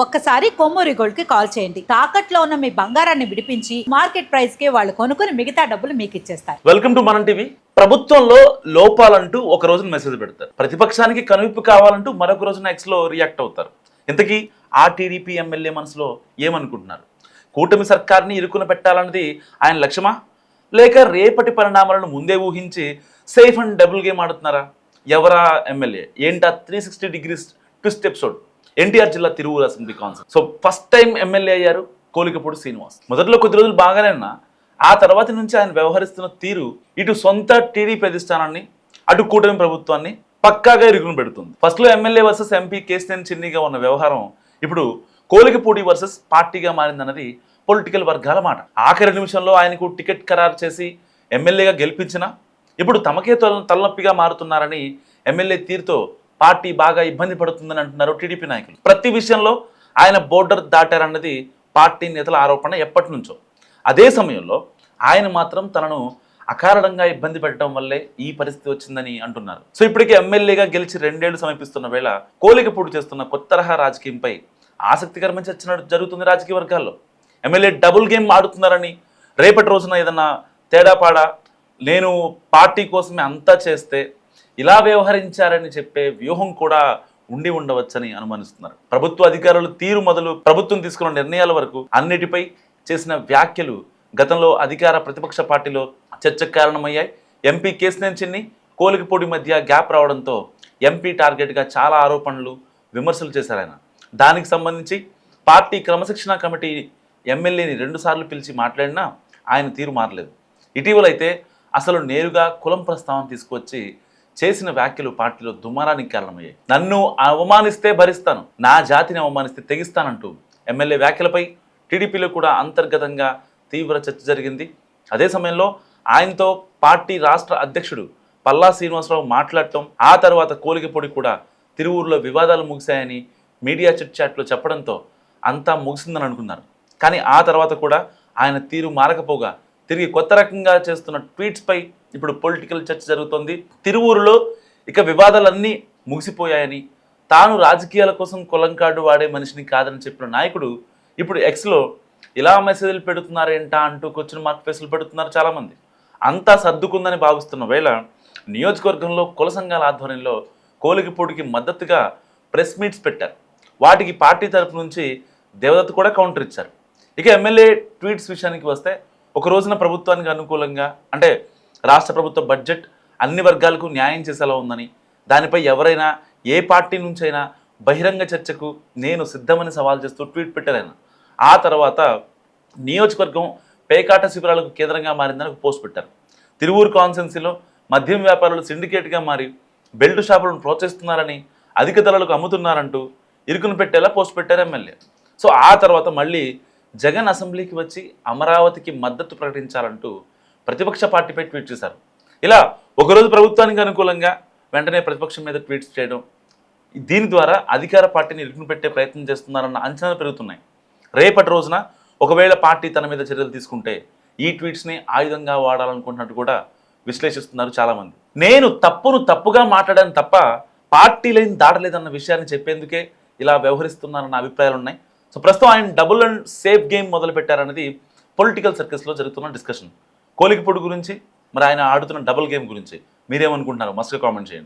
ఒక్కసారి కొమ్మూరి గోల్డ్ కి కాల్ చేయండి. తాకట్లో ఉన్న మీ బంగారాన్ని విడిపించి మార్కెట్ ప్రైస్ కి వాళ్ళు కొనుక్కుని మిగతా డబ్బులు మీకు ఇచ్చేస్తారు. వెల్కమ్ టు మనం టీవీ. ప్రభుత్వంలో లోపాలంటూ ఒక రోజున మెసేజ్ పెడతారు, ప్రతిపక్షానికి కనువిప్పు కావాలంటూ మరొక రోజున ఎక్స్ లో రియాక్ట్ అవుతారు. ఇంతకీ ఆ టీడీపీ ఎమ్మెల్యే మనసులో ఏమనుకుంటున్నారు? కూటమి సర్కార్ని ఇరుకున పెట్టాలన్నది ఆయన లక్ష్యమా, లేక రేపటి పరిణామాలను ముందే ఊహించి సేఫ్ అండ్ డబుల్ గేమ్ ఆడుతున్నారా? ఎవరా ఎమ్మెల్యే, ఏంటా 360 డిగ్రీస్ ట్విస్ట్ ఎపిసోడ్? ఎన్టీఆర్ జిల్లా Tiruvuru assembly concept. So first time MLA అయ్యారు కోలికపూడి శ్రీనివాస్. మొదట్లో కొద్ది రోజులు బాగానే ఉన్నా ఆ తర్వాత నుంచి ఆయన వ్యవహరిస్తున్న తీరు ఇటు సొంత టీడీపీ అధిష్టానాన్ని అటు కూటమి ప్రభుత్వాన్ని పక్కాగా ఇరుకుని పెడుతుంది. ఫస్ట్ లో ఎమ్మెల్యే వర్సెస్ ఎంపీ కేసినేని చిన్నిగా ఉన్న వ్యవహారం ఇప్పుడు కోలికపూడి వర్సెస్ పార్టీగా మారిందన్నది పొలిటికల్ వర్గాల మాట. ఆఖరి నిమిషంలో ఆయనకు టికెట్ ఖరారు చేసి ఎమ్మెల్యేగా గెలిపించినా ఇప్పుడు తమకే తలనొప్పిగా మారుతున్నారని ఎమ్మెల్యే తీరుతో పార్టీ బాగా ఇబ్బంది పడుతుందని అంటున్నారు టీడీపీ నాయకులు. ప్రతి విషయంలో ఆయన బోర్డర్ దాటారన్నది పార్టీ నేతల ఆరోపణ ఎప్పటి నుంచో. అదే సమయంలో ఆయన మాత్రం తనను అకారణంగా ఇబ్బంది పెట్టడం వల్లే ఈ పరిస్థితి వచ్చిందని అంటున్నారు. సో ఇప్పటికే ఎమ్మెల్యేగా గెలిచి 2 ఏళ్లు సమీపిస్తున్న వేళ కోలికపూడి చేస్తున్న కొత్త తరహా రాజకీయంపై ఆసక్తికరమైన చర్చ జరుగుతుంది రాజకీయ వర్గాల్లో. ఎమ్మెల్యే డబుల్ గేమ్ ఆడుతున్నారని, రేపటి రోజున ఏదన్నా తేడాపాడా నేను పార్టీ కోసమే అంతా చేస్తే ఇలా వ్యవహరించారని చెప్పే వ్యూహం కూడా ఉండి ఉండవచ్చని అనుమానిస్తున్నారు. ప్రభుత్వ అధికారులు తీరు మొదలు ప్రభుత్వం తీసుకున్న నిర్ణయాల వరకు అన్నిటిపై చేసిన వ్యాఖ్యలు గతంలో అధికార ప్రతిపక్ష పార్టీలో చర్చకు కారణమయ్యాయి. ఎంపీ కేసినేని చిన్ని కోలికపూడి మధ్య గ్యాప్ రావడంతో ఎంపీ టార్గెట్గా చాలా ఆరోపణలు విమర్శలు చేశారు ఆయన. దానికి సంబంధించి పార్టీ క్రమశిక్షణ కమిటీ ఎమ్మెల్యేని 2 సార్లు పిలిచి మాట్లాడినా ఆయన తీరు మారలేదు. ఇటీవలైతే అసలు నేరుగా కులం ప్రస్తావన తీసుకువచ్చి చేసిన వ్యాఖ్యలు పార్టీలో దుమారానికి కారణమయ్యాయి. నన్ను అవమానిస్తే భరిస్తాను, నా జాతిని అవమానిస్తే తెగిస్తానంటూ ఎమ్మెల్యే వ్యాఖ్యలపై టీడీపీలో కూడా అంతర్గతంగా తీవ్ర చర్చ జరిగింది. అదే సమయంలో ఆయనతో పార్టీ రాష్ట్ర అధ్యక్షుడు పల్లా శ్రీనివాసరావు మాట్లాడటం, ఆ తర్వాత కోలికపూడి కూడా తిరువూరులో వివాదాలు ముగిశాయని మీడియా చిట్ చాట్లో చెప్పడంతో అంతా ముగిసిందని అనుకున్నారు. కానీ ఆ తర్వాత కూడా ఆయన తీరు మారకపోగా తిరిగి కొత్త రకంగా చేస్తున్న ట్వీట్స్పై ఇప్పుడు పొలిటికల్ చర్చ జరుగుతోంది. తిరువూరులో ఇక వివాదాలన్నీ ముగిసిపోయాయని, తాను రాజకీయాల కోసం కులం కార్డు వాడే మనిషిని కాదని చెప్పిన నాయకుడు ఇప్పుడు ఎక్స్లో ఇలా మెసేజ్లు పెడుతున్నారేంటా అంటూ క్వశ్చన్ మార్క్ ఫేస్లు పెడుతున్నారు చాలామంది. అంతా సర్దుకుందని భావిస్తున్న వేళ నియోజకవర్గంలో కుల సంఘాల ఆధ్వర్యంలో కోలికపూడికి మద్దతుగా ప్రెస్ మీట్స్ పెట్టారు. వాటికి పార్టీ తరపు నుంచి దేవదత్ కూడా కౌంటర్ ఇచ్చారు. ఇక ఎమ్మెల్యే ట్వీట్స్ విషయానికి వస్తే ఒక రోజున ప్రభుత్వానికి అనుకూలంగా, అంటే రాష్ట్ర ప్రభుత్వ బడ్జెట్ అన్ని వర్గాలకు న్యాయం చేసేలా ఉందని, దానిపై ఎవరైనా ఏ పార్టీ నుంచైనా బహిరంగ చర్చకు నేను సిద్ధమని సవాల్ చేస్తూ ట్వీట్ పెట్టారు ఆయన. ఆ తర్వాత నియోజకవర్గం పేకాట శిబిరాలకు కేంద్రంగా మారిందని ఒక పోస్ట్ పెట్టారు. తిరువూరు కాన్స్టిట్యున్సీలో మద్యం వ్యాపారులు సిండికేట్గా మారి బెల్ట్ షాపులను ప్రోత్సహిస్తున్నారని, అధిక ధరలకు అమ్ముతున్నారంటూ ఇరుకును పెట్టేలా పోస్ట్ పెట్టారు ఎమ్మెల్యే. సో ఆ తర్వాత మళ్ళీ జగన్ అసెంబ్లీకి వచ్చి అమరావతికి మద్దతు ప్రకటించాలంటూ ప్రతిపక్ష పార్టీపై ట్వీట్ చేశారు. ఇలా ఒకరోజు ప్రభుత్వానికి అనుకూలంగా వెంటనే ప్రతిపక్షం మీద ట్వీట్స్ చేయడం, దీని ద్వారా అధికార పార్టీని ఇరుకును పెట్టే ప్రయత్నం చేస్తున్నారన్న అంచనాలు పెరుగుతున్నాయి. రేపటి రోజున ఒకవేళ పార్టీ తన మీద చర్యలు తీసుకుంటే ఈ ట్వీట్స్ని ఆయుధంగా వాడాలనుకుంటున్నట్టు కూడా విశ్లేషిస్తున్నారు చాలామంది. నేను తప్పుగా మాట్లాడాను తప్ప పార్టీ లైన్ దాటలేదన్న విషయాన్ని చెప్పేందుకే ఇలా వ్యవహరిస్తున్నారన్న అభిప్రాయాలు ఉన్నాయి. సో ప్రస్తుతం ఆయన డబుల్ అండ్ సేఫ్ గేమ్ మొదలు పెట్టారనేది పొలిటికల్ సర్కిల్స్లో జరుగుతున్న డిస్కషన్. కోలికపూడి గురించి, మరి ఆయన ఆడుతున్న డబుల్ గేమ్ గురించి మీరేమనుకుంటున్నారు? మస్తుగా కామెంట్ చేయండి.